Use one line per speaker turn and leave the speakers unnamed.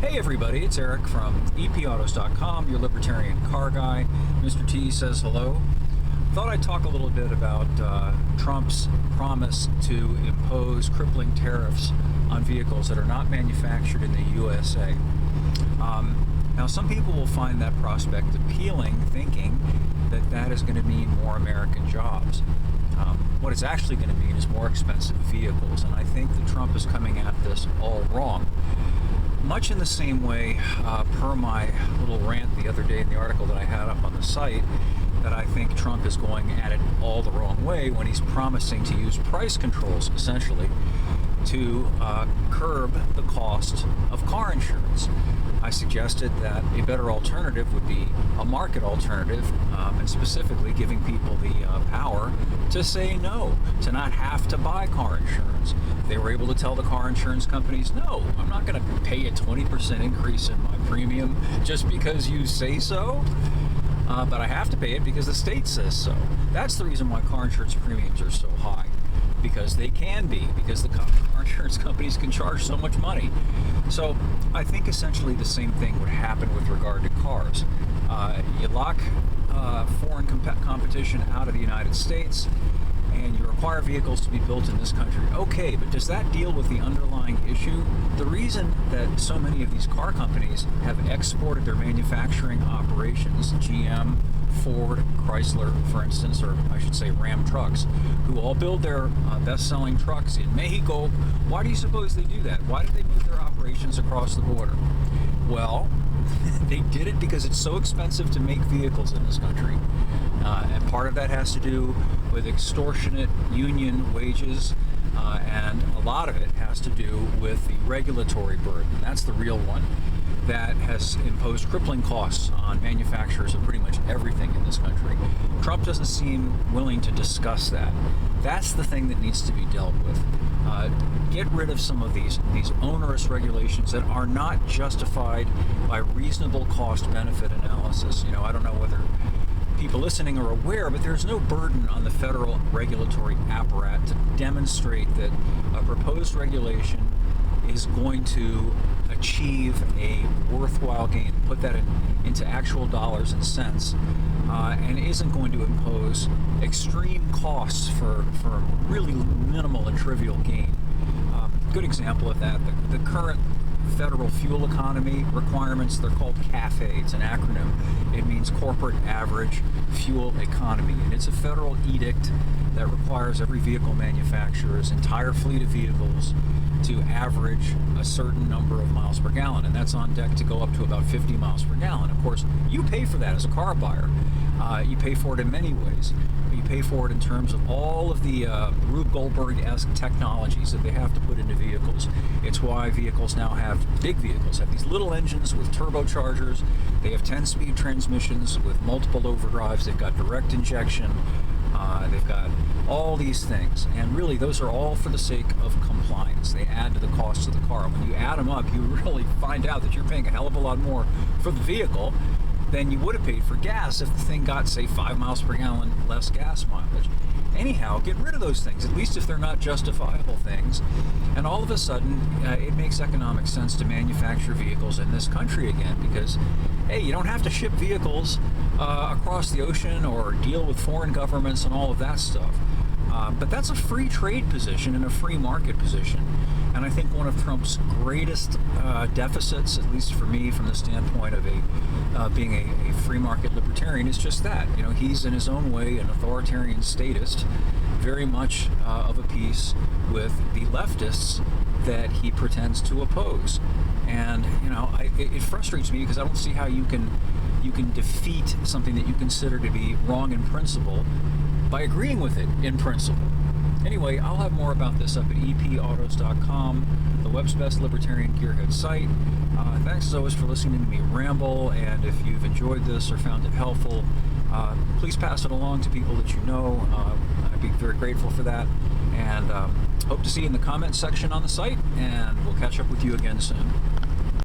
Hey everybody, it's Eric from epautos.com, your libertarian car guy. Mr. T says hello. Thought I'd talk a little bit about Trump's promise to impose crippling tariffs on vehicles that are not manufactured in the USA. Now, some people will find that prospect appealing, thinking that that is going to mean more American jobs. What it's actually going to mean is more expensive vehicles, and I think that Trump is coming at this all wrong. Much in the same way, per my little rant the other day in the article that I had up on the site, that I think Trump is going at it all the wrong way when he's promising to use price controls, essentially, to curb the cost of car insurance. I suggested that a better alternative would be a market alternative, and specifically giving people the power to say no, to not have to buy car insurance. They were able to tell the car insurance companies, no, I'm not going to pay a 20% increase in my premium just because you say so, but I have to pay it because the state says so. That's the reason why car insurance premiums are so high, because they can be, because the car insurance companies can charge so much money. So I think essentially the same thing would happen with regard to cars. You lock foreign competition out of the United States, and you require vehicles to be built in this country. Okay, but does that deal with the underlying issue? The reason that so many of these car companies have exported their manufacturing operations, GM, Ford, Chrysler, for instance, or I should say Ram trucks, who all build their best-selling trucks in Mexico, why do you suppose they do that? Why did they move their operations across the border? Well, they did it because it's so expensive to make vehicles in this country. And part of that has to do with extortionate union wages, and a lot of it has to do with the regulatory burden. That's the real one that has imposed crippling costs on manufacturers of pretty much everything in this country. Trump doesn't seem willing to discuss that. That's the thing that needs to be dealt with. Get rid of some of these onerous regulations that are not justified by reasonable cost-benefit analysis. You know, I don't know whether people listening are aware, but there's no burden on the federal regulatory apparatus to demonstrate that a proposed regulation is going to achieve a worthwhile gain, put that into actual dollars and cents, and isn't going to impose extreme costs for really minimal and trivial gain. Good example of that, the current federal fuel economy requirements, they're called CAFE. It's an acronym. It means Corporate Average Fuel Economy, and it's a federal edict that requires every vehicle manufacturer's entire fleet of vehicles to average a certain number of miles per gallon, and that's on deck to go up to about 50 miles per gallon. Of course, you pay for that as a car buyer. You pay for it in many ways. You pay for it in terms of all of the Rube Goldberg-esque technologies that they have to put into vehicles. It's why vehicles now big vehicles have these little engines with turbochargers. They have 10-speed transmissions with multiple overdrives. They've got direct injection. They've got all these things, and really those are all for the sake of compliance. They add to the cost of the car. When you add them up, you really find out that you're paying a hell of a lot more for the vehicle than you would have paid for gas if the thing got, say, 5 miles per gallon less gas mileage. Anyhow, get rid of those things, at least if they're not justifiable things, and all of a sudden it makes economic sense to manufacture vehicles in this country again, because, hey, you don't have to ship vehicles across the ocean or deal with foreign governments and all of that stuff. But that's a free trade position and a free market position. And I think one of Trump's greatest deficits, at least for me from the standpoint of being a free market libertarian, is just that. You know, he's in his own way an authoritarian statist, very much of a piece with the leftists that he pretends to oppose. And, you know, it frustrates me because I don't see how you can defeat something that you consider to be wrong in principle by agreeing with it in principle. Anyway, I'll have more about this up at epautos.com, the web's best libertarian gearhead site. Thanks as always for listening to me ramble, and if you've enjoyed this or found it helpful, please pass it along to people that you know. I'd be very grateful for that, and hope to see you in the comments section on the site, and we'll catch up with you again soon.